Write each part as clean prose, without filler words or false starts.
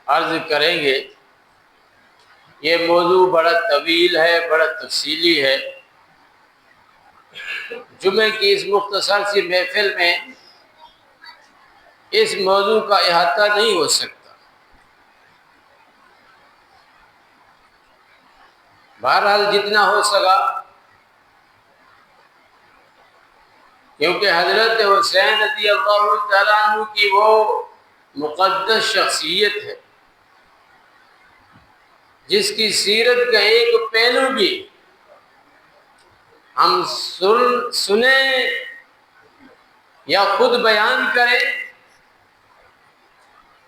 عرض کریں گے۔ یہ موضوع بڑا طویل ہے، بڑا تفصیلی ہے۔ جمعے کی اس مختصر سی محفل میں اس موضوع کا احاطہ نہیں ہو سکتا۔ بہرحال جتنا ہو سکا، کیونکہ حضرت حسین رضی اللہ تعالیٰ عنہ کی وہ مقدس شخصیت ہے جس کی سیرت کا ایک پہلو بھی ہم سنیں یا خود بیان کریں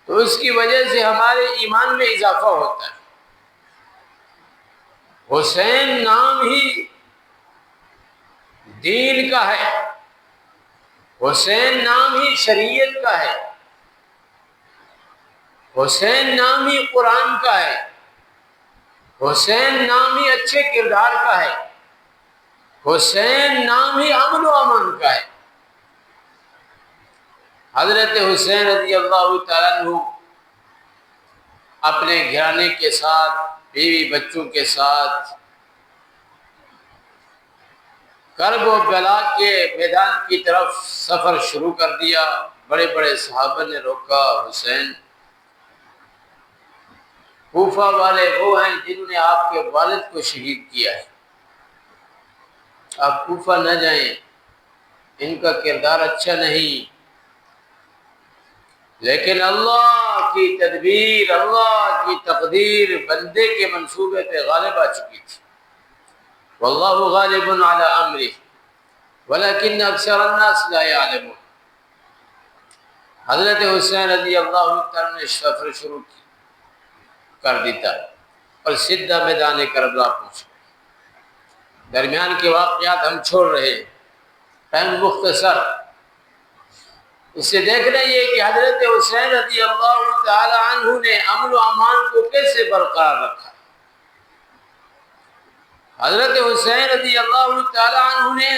تو اس کی وجہ سے ہمارے ایمان میں اضافہ ہوتا ہے۔ حسین نام ہی دین کا ہے، حسین نام ہی شریعت کا ہے، حسین نام ہی قرآن کا ہے، حسین نام ہی اچھے کردار کا ہے، حسین نام ہی امن و امان کا ہے۔ حضرت حسین رضی اللہ تعالیٰ عنہ اپنے گھرانے کے ساتھ، بیوی بچوں کے ساتھ کرب و بلا کے میدان کی طرف سفر شروع کر دیا۔ بڑے بڑے صحابہ نے روکا، حسین کوفہ والے وہ ہیں جنہوں نے آپ کے والد کو شہید کیا ہے، آپ کوفہ نہ جائیں، ان کا کردار اچھا نہیں۔ لیکن اللہ کی تدبیر، اللہ کی تقدیر بندے کے منصوبے پہ غالب آ چکی تھی۔ واللہ غالب علی امرہ ولکن اکثر الناس لا یعلمون۔ حضرت حسین رضی اللہ تعالیٰ نے سفر شروع کر دیتا اور سیدھا میدان کربلا پہنچ گئے۔ درمیان کے واقعات ہم چھوڑ رہے ہیں، ٹائم مختصر۔ اس سے دیکھ رہے ہیں کہ حضرت حسین رضی اللہ تعالی عنہ نے امن و امان کو کیسے برقرار رکھا۔ حضرت حسین رضی اللہ تعالی عنہ نے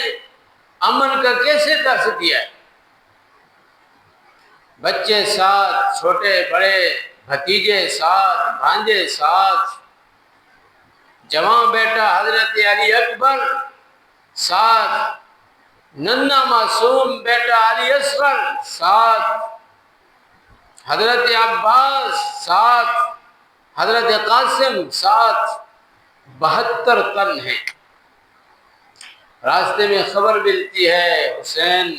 امن کا کیسے درس دیا ہے۔ بچے ساتھ، چھوٹے بڑے، بھتیجے ساتھ، بھانجے ساتھ، جوان بیٹا حضرت علی اکبر ساتھ، ننھا معصوم بیٹا علی اصغر ساتھ، حضرت عباس ساتھ، حضرت قاسم ساتھ، 72 تن ہیں۔ راستے میں خبر ملتی ہے حسین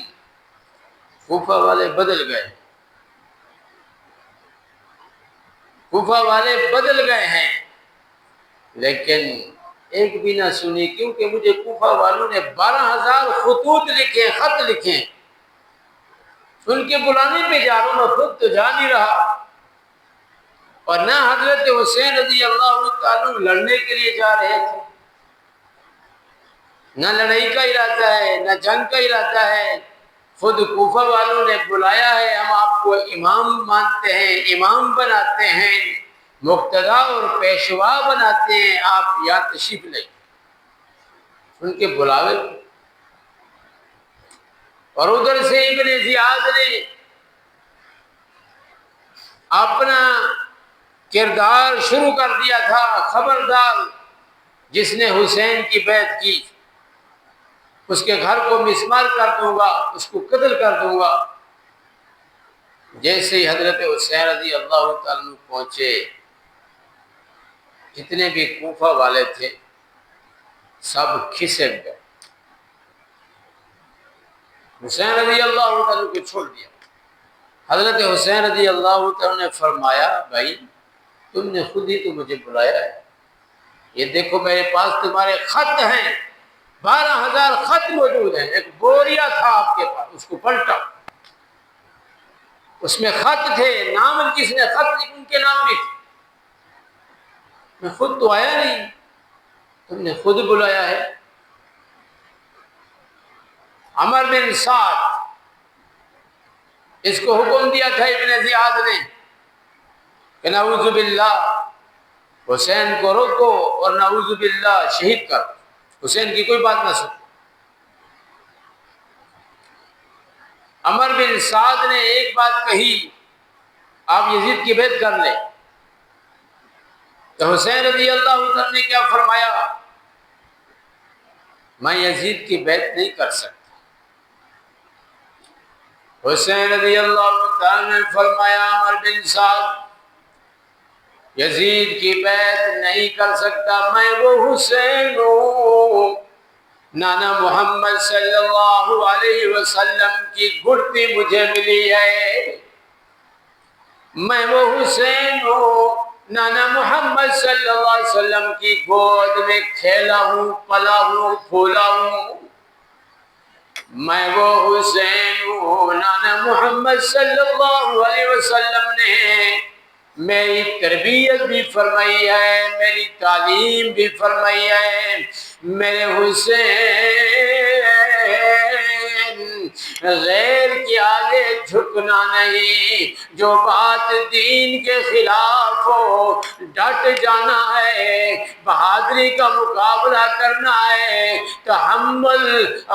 کوفہ والے بدل گئے، کوفہ والے بدل گئے ہیں، لیکن ایک بھی نہ سنی، کیونکہ مجھے کوفہ والوں نے 12,000 خطوط لکھے، خط لکھے، ان کے بلانے پہ جا رہا ہوں، میں خود تو جا نہیں رہا۔ اور نہ حضرت حسین رضی اللہ تعالیٰ لڑنے کے لیے جا رہے تھے، نہ لڑائی کا ارادہ ہے، نہ جنگ کا ارادہ ہے۔ خود کوفہ والوں نے بلایا ہے، ہم آپ کو امام مانتے ہیں، امام بناتے ہیں، مقتدا اور پیشوا بناتے ہیں، آپ یہاں تشریف لیں۔ ان کے بلاوے اور ادھر سے ابن زیاد نے اپنا کردار شروع کر دیا تھا، خبردار جس نے حسین کی بیعت کی اس کے گھر کو مسمار کر دوں گا، اس کو قتل کر دوں گا۔ جیسے ہی حضرت حسین رضی اللہ تعالیٰ عنہ پہنچے، جتنے بھی کوفہ والے تھے سب کھسک گئے، حسین رضی اللہ تعالیٰ عنہ کو چھوڑ دیا۔ حضرت حسین رضی اللہ تعالیٰ نے فرمایا، بھائی تم نے خود ہی تو مجھے بلایا ہے، یہ دیکھو میرے پاس تمہارے خط ہیں، 12,000 خط موجود ہیں، ایک بوریا تھا آپ کے پاس، اس کو پلٹا، اس میں خط تھے، نام جس نے خط لکھے ان کے نام بھی تھے۔ میں خود تو آیا نہیں، تم نے خود بلایا ہے۔ عمر بن سعد، اس کو حکم دیا تھا ابن زیاد نے کہ نعوذ باللہ حسین کو روکو اور نعوذ باللہ شہید کر، حسین کی کوئی بات نہ سن۔ عمر بن سعد نے ایک بات کہی، آپ یزید کی بیعت کر لیں، تو حسین رضی اللہ عنہ نے کیا فرمایا؟ میں یزید کی بیعت نہیں کر سکتا۔ حسین رضی اللہ عنہ نے فرمایا عمر بن سعد یزید کی بیعت نہیں کر سکتا، میں وہ حسین ہوں، نانا محمد صلی اللہ علیہ وسلم کی گھڑتی مجھے ملی ہے، میں وہ حسین ہوں، نانا محمد صلی اللہ علیہ وسلم کی گود میں کھیلا ہوں، پلا ہوں، پھولا ہوں، میں وہ حسین ہوں، نانا محمد صلی اللہ علیہ وسلم نے میری تربیت بھی فرمائی ہے، میری تعلیم بھی فرمائی ہے، میرے حسین غیر کے آگے جھکنا نہیں، جو بات دین کے خلاف ہو ڈٹ جانا ہے، بہادری کا مقابلہ کرنا ہے، تحمل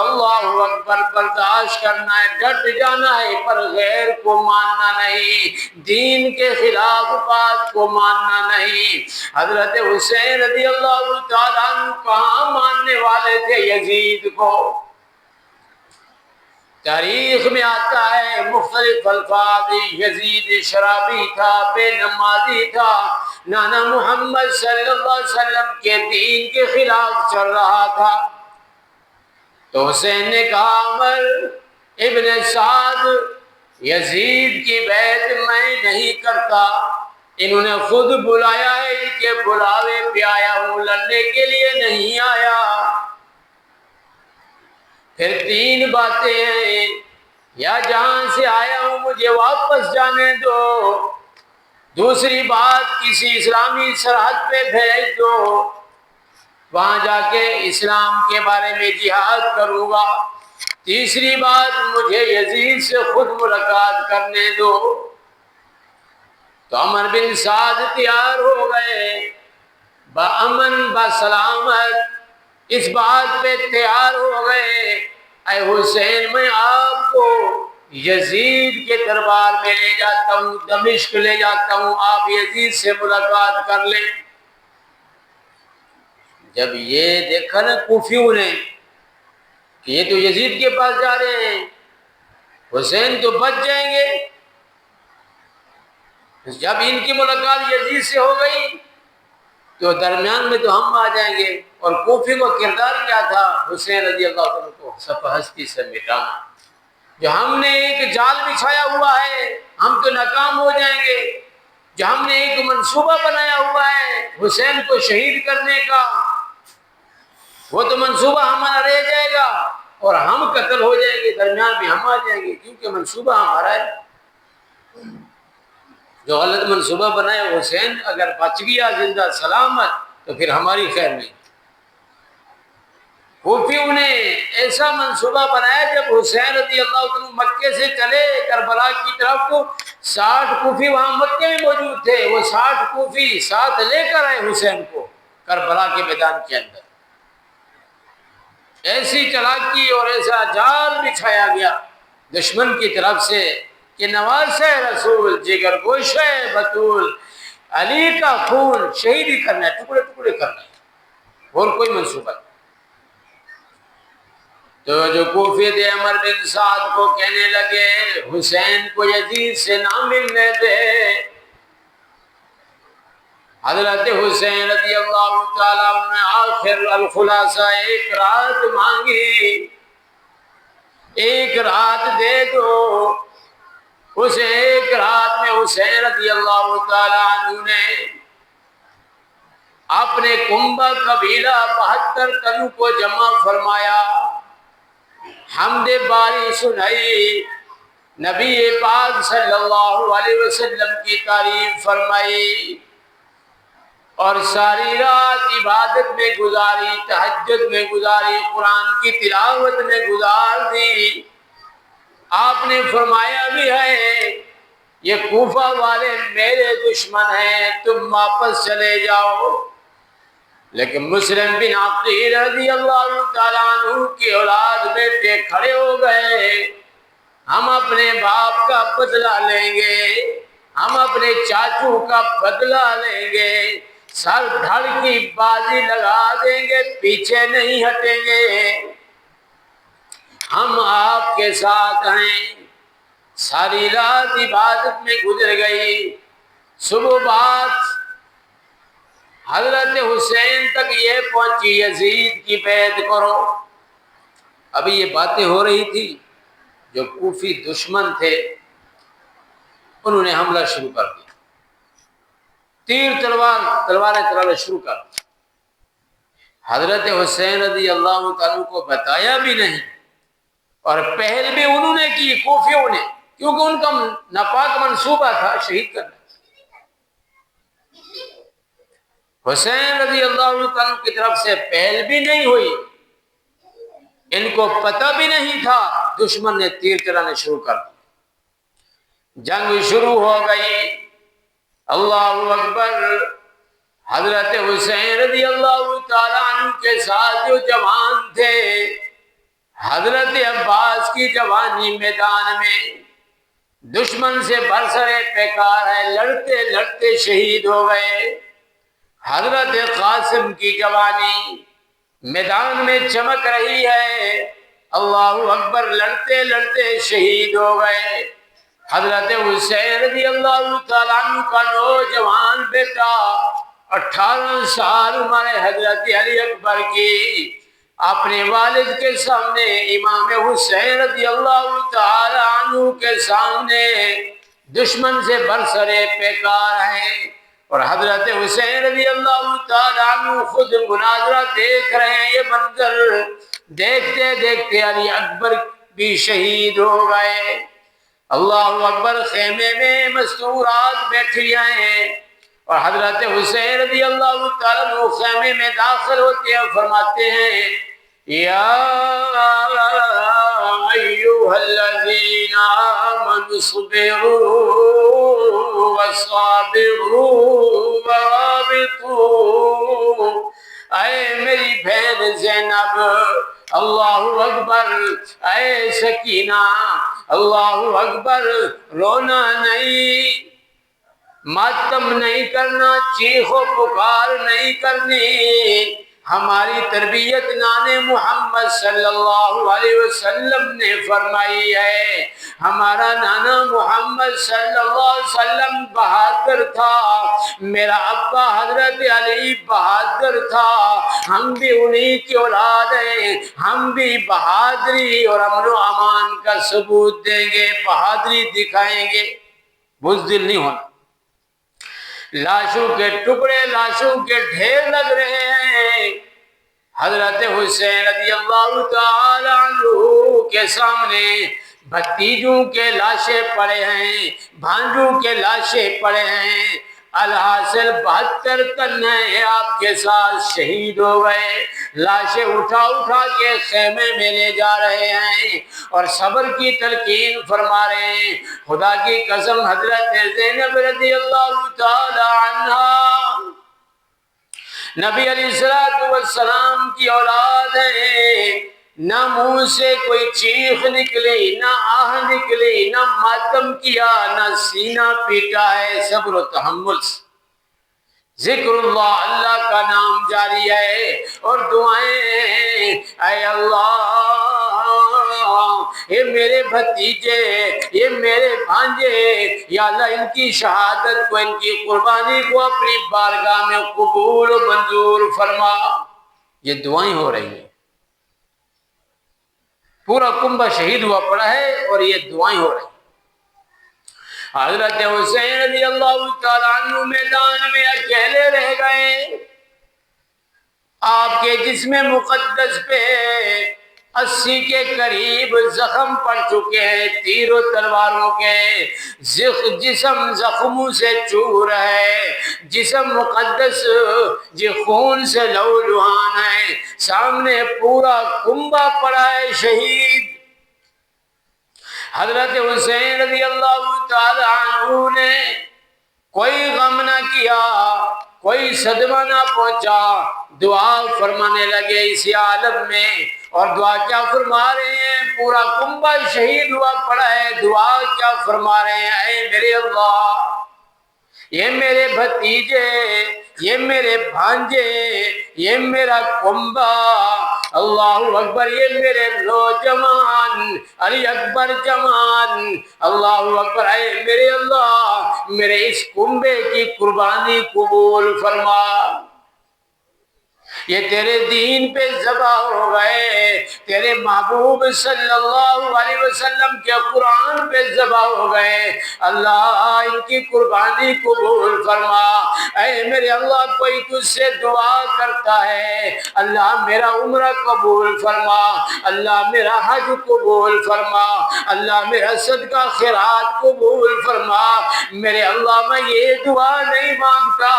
اللہ اکبر برداشت کرنا ہے، ڈٹ جانا ہے، پر غیر کو ماننا نہیں، دین کے خلاف بات کو ماننا نہیں۔ حضرت حسین رضی اللہ تعالیٰ عنہ کہاں ماننے والے تھے یزید کو؟ تاریخ میں آتا ہے مختلف الفاظ، یزید شرابی تھا، بے نمازی تھا، نانا محمد صلی اللہ علیہ وسلم کے دین کے خلاف چل رہا تھا۔ تو حسین نے کہا عمر ابن سعد یزید کی بیعت میں نہیں کرتا، انہوں نے خود بلایا ہے، ان کے بلاوے پہ آیا ہوں، لڑنے کے لیے نہیں آیا۔ پھر تین باتیں ہیں، یا جہاں سے آیا ہوں مجھے واپس جانے دو، دوسری بات کسی اسلامی سرحد پہ بھیج دو، وہاں جا کے اسلام کے بارے میں جہاد کروں گا، تیسری بات مجھے یزید سے خود ملاقات کرنے دو۔ تو عمر بن سعد تیار ہو گئے، بامن بسلامت اس بات پہ تیار ہو گئے، اے حسین میں آپ کو یزید کے دربار میں لے جاتا ہوں، دمشق لے جاتا ہوں، آپ یزید سے ملاقات کر لیں۔ جب یہ دیکھا نا کوفیوں نے کہ یہ تو یزید کے پاس جا رہے ہیں، حسین تو بچ جائیں گے، جب ان کی ملاقات یزید سے ہو گئی تو درمیان میں تو ہم آ جائیں گے۔ اور کوفی کا کردار کیا تھا؟ حسین رضی اللہ عنہ کو صف ہستی سے مٹانا، جو ہم نے ایک جال بچھایا ہوا ہے ہم تو ناکام ہو جائیں گے، جو ہم نے ایک منصوبہ بنایا ہوا ہے حسین کو شہید کرنے کا، وہ تو منصوبہ ہمارا رہ جائے گا اور ہم قتل ہو جائیں گے، درمیان میں ہم آ جائیں گے، کیونکہ منصوبہ ہمارا ہے۔ جو غلط منصوبہ بنائے حسین اگر بچ گیا زندہ سلامت تو پھر ہماری خیر نہیں۔ کوفیوں نے ایسا منصوبہ بنایا، جب حسین رضی اللہ عنہ مکے سے چلے کربلا کی طرف تو 60 کوفی وہاں مکے میں موجود تھے، وہ 60 کوفی ساتھ لے کر آئے حسین کو کربلا کے میدان کے اندر۔ ایسی چالاکی اور ایسا جال بچھایا گیا دشمن کی طرف سے کہ نواز رسول، جگر گوشہ بطول، علی کا خون شہیدی کرنا ہے، ٹکڑے ٹکڑے کرنا ہے، اور کوئی منصوبہ نہیں۔ تو جو کوفی تھے عمر بن سعد کو کہنے لگے حسین کو یزید سے نہ ملنے دے۔ حضرت حسین رضی اللہ تعالیٰ نے آخر الخلاصہ ایک رات مانگی، ایک رات دے دو۔ اس ایک رات میں حسین رضی اللہ تعالیٰ عنہ نے اپنے کنبہ قبیلہ 72 تنوں کو جمع فرمایا، حمد باری سنائی، نبی پاک صلی اللہ علیہ وسلم کی تعریف فرمائی، اور ساری رات عبادت میں گزاری، تہجد میں گزاری، قرآن کی تلاوت میں گزار دی۔ آپ نے فرمایا بھی ہے یہ کوفہ والے میرے دشمن ہیں، تم واپس چلے جاؤ، لیکن مسلم بن عقیل رضی اللہ تعالیٰ عنہ کی اولاد بیٹے کھڑے ہو گئے، ہم اپنے باپ کا بدلہ لیں گے، ہم اپنے چاچو کا بدلہ لیں گے، سر دھڑ کی بازی لگا دیں گے، پیچھے نہیں ہٹیں گے، ہم آپ کے ساتھ ہیں۔ ساری رات عبادت میں گزر گئی، صبح بات حضرت حسین تک یہ پہنچی یزید کی بیعت کرو۔ ابھی یہ باتیں ہو رہی تھی، جو کوفی دشمن تھے انہوں نے حملہ شروع کر دیا، تلواریں چلانا شروع کر دی۔ حضرت حسین رضی اللہ تعالیٰ کو بتایا بھی نہیں، اور پہل بھی انہوں نے کی، کوفیوں نے، کیونکہ ان کا ناپاک منصوبہ تھا شہید کرنا۔ حسین رضی اللہ تعالیٰ کی طرف سے پہل بھی نہیں ہوئی، ان کو پتہ بھی نہیں تھا، دشمن نے تیر چلانے شروع کر دیا۔ جنگ شروع ہو گئی، اللہ اکبر۔ حضرت حسین رضی اللہ تعالیٰ عنہ کے ساتھ جو جوان تھے، حضرت عباس کی جوانی میدان میں دشمن سے برسرے پیکار ہے، لڑتے لڑتے شہید ہو گئے۔ حضرت قاسم کی جوانی میدان میں چمک رہی ہے، اللہ اکبر، لڑتے لڑتے شہید ہو گئے۔ حضرت حسین رضی اللہ تعالیٰ عنہ کا نوجوان بیٹا 18 سال عمر حضرت علی اکبر کی، اپنے والد کے سامنے، امام حسین رضی اللہ تعالیٰ عنہ کے سامنے دشمن سے برسرے پیکار ہیں، اور حضرت حسین رضی اللہ تعالیٰ عنہ خود مناظرہ دیکھ رہے ہیں۔ یہ منظر دیکھتے دیکھتے علی اکبر بھی شہید ہو گئے۔ اللہ اکبر، خیمے میں مستورات بیٹھی ہیں، اور حضرت حسین رضی اللہ تعالیٰ عنہ خیمے میں داخل ہوتے ہیں، فرماتے ہیں یا ایھا الذین آمنوا اصبروا وصابروا ورابطوا، اے میری بہن زینب، اللہ اکبر، اے سکینہ، اللہ اکبر، رونا نہیں، ماتم نہیں کرنا، چیخ و پکار نہیں کرنی۔ ہماری تربیت نان محمد صلی اللہ علیہ وسلم نے فرمائی ہے۔ ہمارا نانا محمد صلی اللہ علیہ وسلم بہادر تھا، میرا ابا حضرت علی بہادر تھا، ہم بھی انہی کی اولاد ہیں، ہم بھی بہادری اور امن و امان کا ثبوت دیں گے، بہادری دکھائیں گے، بزدل نہیں ہونا۔ لاشوں کے ٹکڑے، لاشوں کے ڈھیر لگ رہے ہیں، حضرت حسین رضی اللہ تعالی عنہ کے سامنے بھتیجوں کے لاشیں پڑے ہیں، بھانجوں کے لاشیں پڑے ہیں، الحاصل 72 تن ہیں آپ کے ساتھ شہید ہو گئے۔ لاشیں اٹھا اٹھا کے خیمے میں لے جا رہے ہیں اور صبر کی تلقین فرما رہے ہیں۔ خدا کی قسم، حضرت زینب رضی اللہ تعالی عنہا نبی علیہ السلام کی اولاد ہے، نہ منہ سے کوئی چیخ نکلی، نہ آہ نکلی، نہ ماتم کیا، نہ سینہ پیٹا ہے، صبر و تحمل سے ذکر اللہ، اللہ کا نام جاری ہے اور دعائیں، اے اللہ یہ میرے بھتیجے، یہ میرے بھانجے، یا اللہ ان کی شہادت کو، ان کی قربانی کو اپنی بارگاہ میں قبول و منظور فرما۔ یہ دعائیں ہو رہی ہیں، پورا کنبہ شہید ہوا پڑا ہے اور یہ دعائیں ہو رہی ہیں۔ حضرت حسین رضی اللہ تعالیٰ عنہ میدان میں اکیلے رہ گئے، آپ کے جسم مقدس پہ 80 کے قریب زخم پڑ چکے ہیں تیر و تلواروں کے، جسم زخموں سے چور ہے، جسم مقدس جی خون سے لہولہان ہے، سامنے پورا کنبہ پڑا ہے شہید۔ حضرت حسین رضی اللہ تعالی عنہ نے کوئی غم نہ کیا، کوئی صدمہ نہ پہنچا، دعا فرمانے لگے اسی عالم میں، اور دعا کیا فرما رہے ہیں؟ پورا کنبہ شہید ہوا پڑا ہے، دعا کیا فرما رہے ہیں؟ اے میرے اللہ، یہ میرے بھتیجے یہ میرے بھانجے، یہ میرا کنبا، اللہ اکبر، یہ میرے نوجوان، علی اکبر جوان، اللہ اکبر، اے میرے اللہ میرے اس کنبے کی قربانی قبول فرما، یہ تیرے دین پہ ذبح ہو گئے، تیرے محبوب صلی اللہ علیہ وسلم کے قرآن پہ ذبح ہو گئے، اللہ ان کی قربانی قبول فرما، اے میرے اللہ کوئی تجھ سے دعا کرتا ہے، اللہ میرا عمرہ قبول فرما، اللہ میرا حج قبول فرما، اللہ میرا صدقہ خیرات قبول فرما، میرے اللہ میں یہ دعا نہیں مانگتا،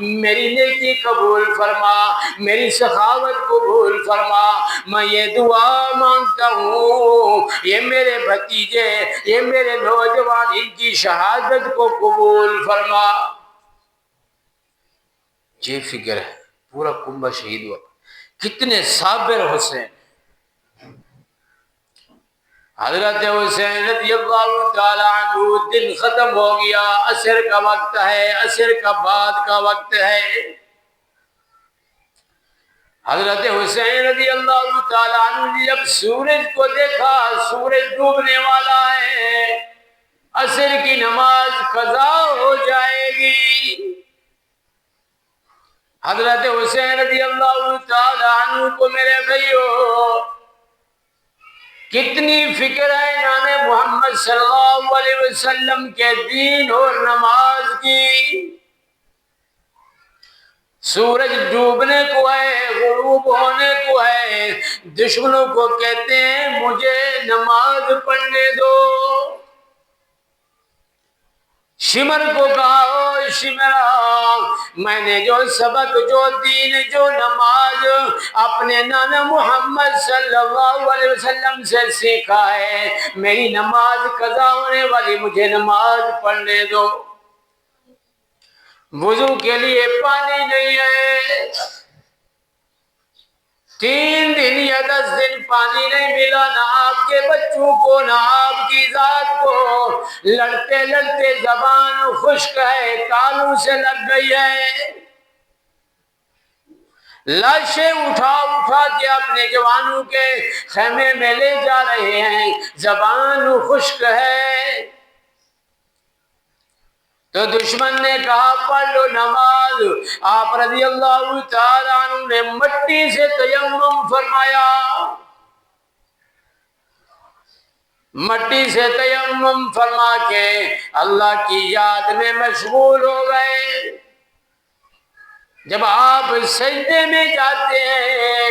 میری نیکی قبول فرما، میری سخاوت قبول فرما، میں یہ دعا مانگتا ہوں یہ میرے بھتیجے، یہ میرے نوجوان، ان کی شہادت کو قبول فرما۔ یہ فکر ہے، پورا کنبہ شہید ہوا، کتنے صابر حسین، حضرت حسین رضی اللہ تعالی عنہ، دن ختم ہو گیا، عصر کا وقت ہے، عصر کا بعد کا وقت ہے، حضرت حسین رضی اللہ تعالی عنہ نے جب سورج کو دیکھا، سورج ڈوبنے والا ہے، عصر کی نماز قضا ہو جائے گی، حضرت حسین رضی اللہ تعالی عنہ کو میرے بھائیو کتنی فکر ہے نام محمد صلی اللہ علیہ وسلم کے دین اور نماز کی، سورج ڈوبنے کو ہے، غروب ہونے کو ہے، دشمنوں کو کہتے ہیں مجھے نماز پڑھنے دو، شمر کو کہا او شمرا، میں نے جو سبق، جو دین، جو نماز اپنے نانا محمد صلی اللہ علیہ وسلم سے سیکھا ہے، میری نماز قضا ہونے والی، مجھے نماز پڑھنے دو، وضو کے لیے پانی نہیں ہے، 3 دن یا 10 دن پانی نہیں ملا، نہ آپ کے بچوں کو نہ آپ کی ذات کو، لڑتے لڑتے زبان خشک ہے، تالوں سے لگ گئی ہے، لاشیں اٹھا اٹھا کے اپنے جوانوں کے خیمے میں لے جا رہے ہیں، زبان خشک ہے، تو دشمن نے کہا پڑھ لو نماز، آپ رضی اللہ تعالیٰ عنہ نے مٹی سے تیمم فرمایا، مٹی سے تیمم فرما کے اللہ کی یاد میں مشغول ہو گئے، جب آپ سجدے میں جاتے ہیں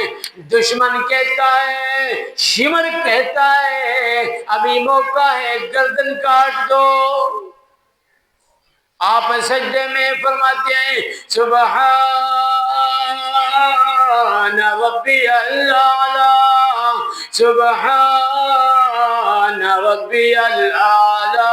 دشمن کہتا ہے، شمر کہتا ہے ابھی موقع ہے گردن کاٹ دو، آپ سجدے میں فرماتے ہیں سبحان ربی الاعلی، سبحان ربی الاعلی،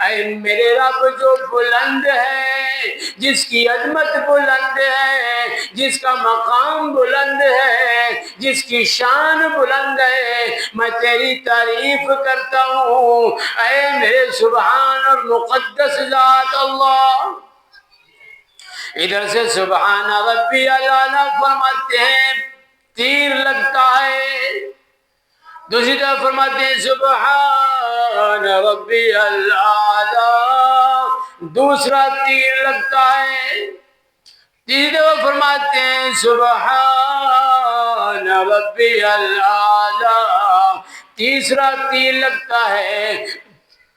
اے میرے رب جو بلند ہے، جس کی عظمت بلند ہے، جس کا مقام بلند ہے، جس کی شان بلند ہے، میں تیری تعریف کرتا ہوں، اے میرے سبحان اور مقدس ذات اللہ، ادھر سے سبحان ربی الاعلی فرماتے ہیں، تیر لگتا ہے، دوسری طرف فرماتے ہیں سبحان ربی الاعلی، دوسرا تیر لگتا ہے، تیسری طرف فرماتے ہیں سبحان ربی الاعلی، تیسرا تیر لگتا ہے،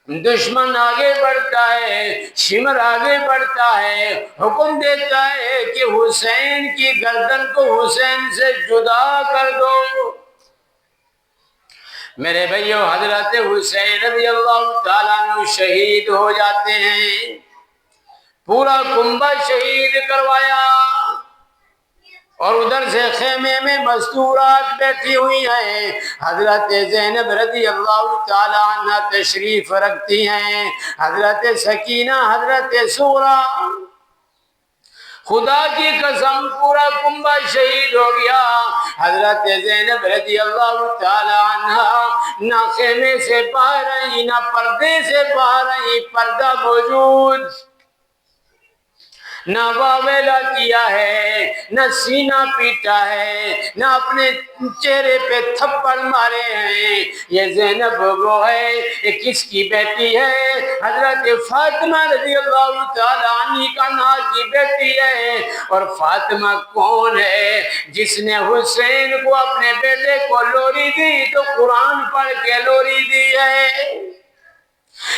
دشمن آگے بڑھتا ہے، شمر آگے بڑھتا ہے، حکم دیتا ہے کہ حسین کی گردن کو حسین سے جدا کر دو، میرے بھائیو حضرت حسین رضی اللہ تعالیٰ عنہ شہید ہو جاتے ہیں، پورا کنبہ شہید کروایا، اور ادھر سے خیمے میں مستورات بیٹھی ہوئی ہیں، حضرت زینب رضی اللہ تعالیٰ عنہ تشریف رکھتی ہیں، حضرت سکینہ، حضرت سغرا، خدا کی قسم پورا کنبہ شہید ہو گیا، حضرت زینب رضی اللہ تعالی عنہ نہ خیمے سے باہر آئی، نہ پردے سے باہر آئی، پردہ موجود، نہ واویلا کیا ہے، نہ سینہ پیٹا ہے، نہ اپنے چہرے پہ تھپڑ مارے ہیں۔ یہ زینب وہ ہے، یہ کس کی بیٹی ہے؟ حضرت فاطمہ رضی اللہ تعالیٰ عنہ کا نام کی بیٹی ہے۔ اور فاطمہ کون ہے؟ جس نے حسین کو اپنے بیٹے کو لوری دی تو قرآن پڑھ کے لوری دی ہے۔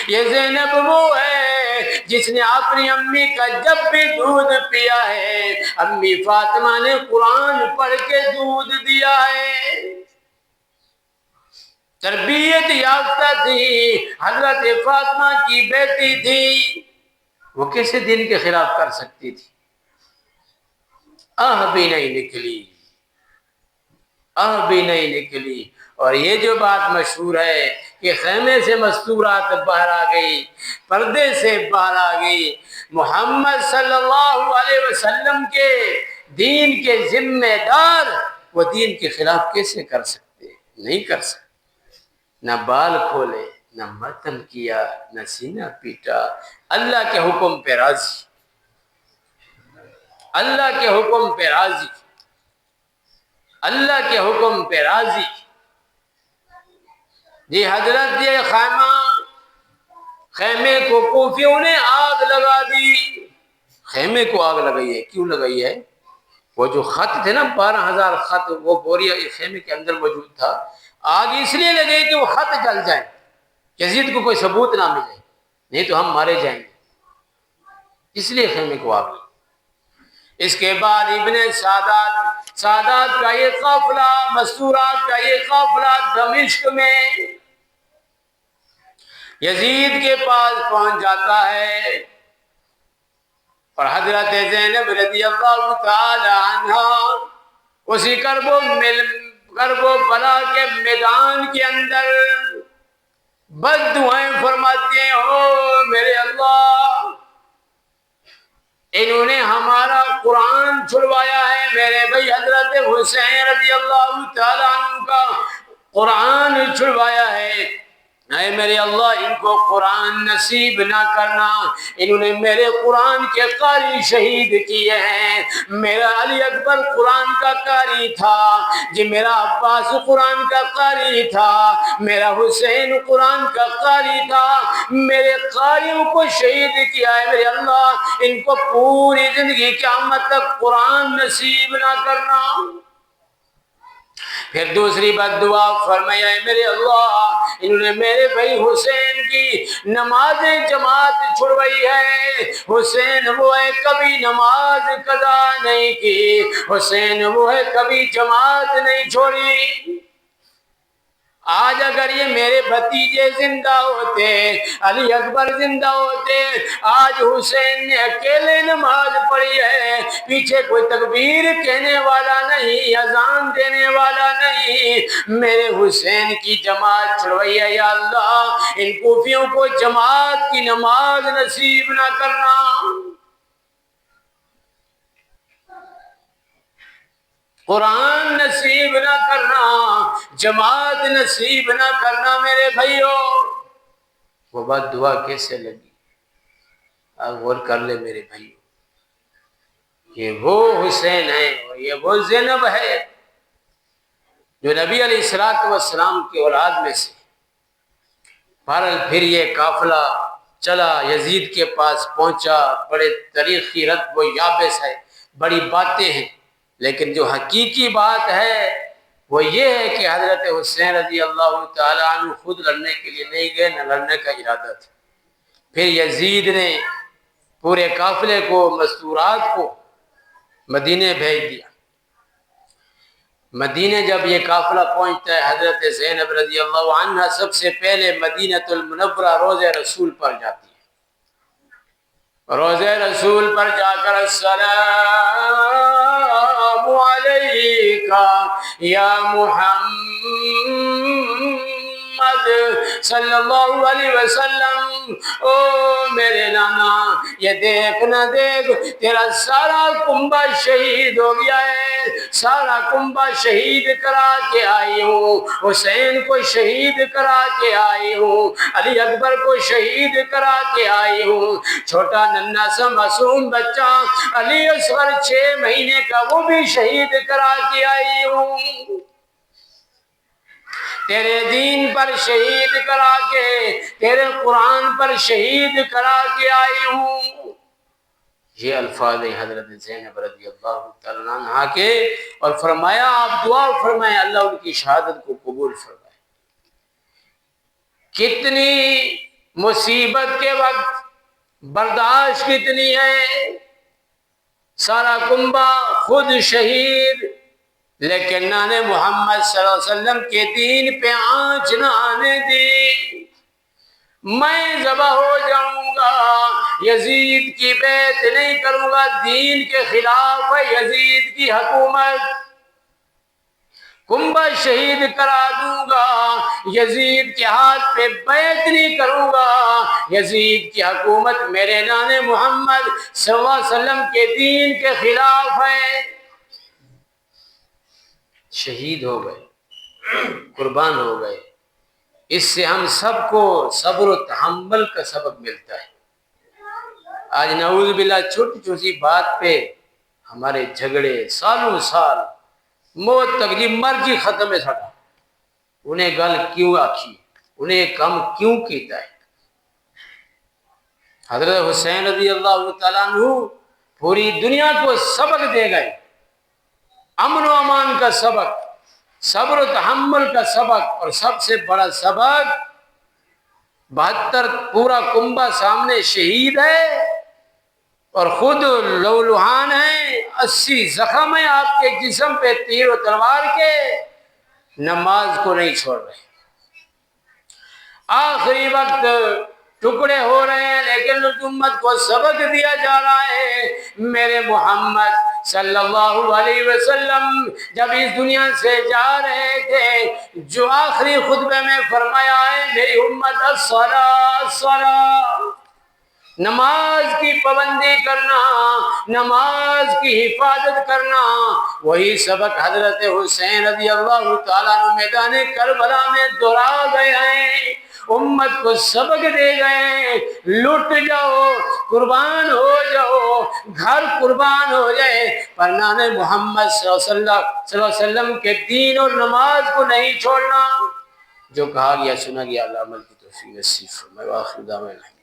یہ زینب وہ ہے جس نے اپنی امی کا جب بھی دودھ پیا ہے، امی فاطمہ نے قرآن پڑھ کے دودھ دیا ہے۔ تربیت یافتہ تھی، حضرت فاطمہ کی بیٹی تھی، وہ کیسے دین کے خلاف کر سکتی تھی؟ بھی نہیں نکلی، بھی نہیں نکلی۔ اور یہ جو بات مشہور ہے کہ خیمے سے مستورات باہر آ گئی، پردے سے باہر آ گئی، محمد صلی اللہ علیہ وسلم کے دین کے ذمہ دار وہ دین کے خلاف کیسے کر سکتے؟ نہیں کر سکتے۔ نہ بال کھولے، نہ ماتم کیا، نہ سینہ پیٹا، اللہ کے حکم پہ راضی، اللہ کے حکم پہ راضی، اللہ کے حکم پہ راضی۔ جی حضرت یہ خیمے کو کوفیوں نے آگ لگا دی۔ خیمے کو آگ لگائی ہے، کیوں لگائی ہے؟ وہ جو خط تھے نا، 12,000 خط وہ بوریا خیمے کے اندر موجود تھا، آگ اس لیے لگے کہ وہ خط جل جائیں، یزید کو کوئی ثبوت نہ ملے، نہیں تو ہم مارے جائیں گے، اس لیے خیمے کو آگ لگی۔ اس کے بعد ابن سادات کا یہ قافلہ، مستورات کا یہ قافلہ دمشق میں یزید کے پاس پہنچ جاتا ہے، اور حضرت زینب رضی اللہ تعالی عنہ اسی کرب و بلا کے میدان کے اندر بد دعائیں فرماتے ہیں، او میرے اللہ، انہوں نے ہمارا قرآن چھڑوایا ہے، میرے بھائی حضرت حسین رضی اللہ تعالیٰ عنہ کا قرآن چھڑوایا ہے، اے میرے اللہ ان کو قرآن نصیب نہ کرنا۔ انہوں نے میرے قرآن کے قاری شہید کیے ہیں، میرا علی اکبر قرآن کا قاری تھا جی، میرا عباس قرآن کا قاری تھا، میرا حسین قرآن کا قاری تھا، میرے قاریوں کو شہید کیا ہے، میرے اللہ ان کو پوری زندگی قیامت تک قرآن نصیب نہ کرنا۔ پھر دوسری بد دعا فرمایا ہے، میرے اللہ انہوں نے میرے بھائی حسین کی نماز جماعت چھڑوائی ہے، حسین وہ ہے کبھی نماز قضا نہیں کی، حسین وہ ہے کبھی جماعت نہیں چھوڑی۔ آج اگر یہ میرے بھتیجے زندہ ہوتے، علی اکبر زندہ ہوتے، آج حسین نے اکیلے نماز پڑھی ہے، پیچھے کوئی تکبیر کہنے والا نہیں، اذان دینے والا نہیں، میرے حسین کی جماعت چھڑوائی ہے، یا اللہ ان کوفیوں کو جماعت کی نماز نصیب نہ کرنا۔ قرآن نصیب نہ کرنا، جماعت نصیب نہ کرنا میرے بھائیو۔ وہ بات دعا کیسے لگی؟ آپ غور کر لے میرے بھائیو، یہ وہ حسین ہے اور یہ وہ زینب ہے جو نبی علیہ السلام کی اولاد میں سے۔ بہرحال پھر یہ قافلہ چلا، یزید کے پاس پہنچا، بڑے تاریخی رتب و یابس ہے، بڑی باتیں ہیں، لیکن جو حقیقی بات ہے وہ یہ ہے کہ حضرت حسین رضی اللہ تعالیٰ عنہ خود لڑنے کے لیے نہیں گئے، نہ لڑنے کا ارادہ تھا۔ پھر یزید نے پورے قافلے کو، مستورات کو مدینے بھیج دیا۔ مدینے جب یہ قافلہ پہنچتا ہے، حضرت زینب رضی اللہ عنہ سب سے پہلے مدینۃ المنورہ روضہ رسول پر جاتی ہے، روضہ رسول پر جا کر السلام علیکہ یا محمد صلی اللہ علیہ وسلم، او میرے نانا یہ دیکھ نہ دیکھ تیرا سارا کنبہ شہید ہو گیا ہے، سارا کنبہ شہید کرا کے آئی ہوں، حسین کو شہید کرا کے آئی ہوں، علی اکبر کو شہید کرا کے آئی ہوں، چھوٹا ننھا سا معصوم بچہ علی اصغر 6 مہینے کا وہ بھی شہید کرا کے آئی ہوں، تیرے دین پر شہید کرا کے، تیرے قرآن پر شہید کرا کے آئی ہوں۔ یہ الفاظ حضرت زینب رضی اللہ تعالیٰ عنہ کے، اور فرمایا آپ دعا فرمائیں اللہ ان کی شہادت کو قبول فرمائے۔ کتنی مصیبت کے وقت برداشت کتنی ہے، سارا کنبہ خود شہید، لیکن نانے محمد صلی اللہ علیہ وسلم کے دین پہ آنچ نہ آنے دی۔ میں ذبح ہو جاؤں گا، یزید کی بیعت نہیں کروں گا، دین کے خلاف ہے یزید کی حکومت، کنبہ شہید کرا دوں گا، یزید کے ہاتھ پہ بیعت نہیں کروں گا، یزید کی حکومت میرے نانے محمد صلی اللہ علیہ وسلم کے دین کے خلاف ہے۔ شہید ہو گئے، قربان ہو گئے۔ اس سے ہم سب کو صبر و تحمل کا سبق ملتا ہے۔ آج نعوذ باللہ چھوٹی چھوٹی بات پہ ہمارے جھگڑے سالوں سال، موت تکلیف مرضی ختم ہے ساڈا، انہیں گل کیوں آکھی، انہیں کم کیوں کیتا ہے۔ حضرت حسین رضی اللہ تعالیٰ عنہ پوری دنیا کو سبق دے گئے، امن و امان کا سبق، صبر و تحمل کا سبق، اور سب سے بڑا سبق 72 پورا کنبہ سامنے شہید ہے اور خود لہولہان ہیں، 80 زخم ہیں آپ کے جسم پہ تیر و تلوار کے، نماز کو نہیں چھوڑ رہے، آخری وقت ٹکڑے ہو رہے ہیں، لیکن امت کو سبق دیا جا رہا ہے۔ میرے محمد صلی اللہ علیہ وسلم جب اس دنیا سے جا رہے تھے، جو آخری خطبے میں فرمایا ہے میری امت الصلاۃ الصلاۃ، نماز کی پابندی کرنا، نماز کی حفاظت کرنا، وہی سبق حضرت حسین رضی اللہ تعالیٰ عنہ میدان کربلا میں دہرا گئے ہیں، امت کو سبق دے گئے، لٹ جاؤ، قربان ہو جاؤ، گھر قربان ہو جائے، پر نانے محمد صلی اللہ علیہ وسلم کے دین اور نماز کو نہیں چھوڑنا۔ جو کہا گیا سنا گیا، اللہ عمل کی توفیق نصیب فرمائے۔ وآخر دعوانا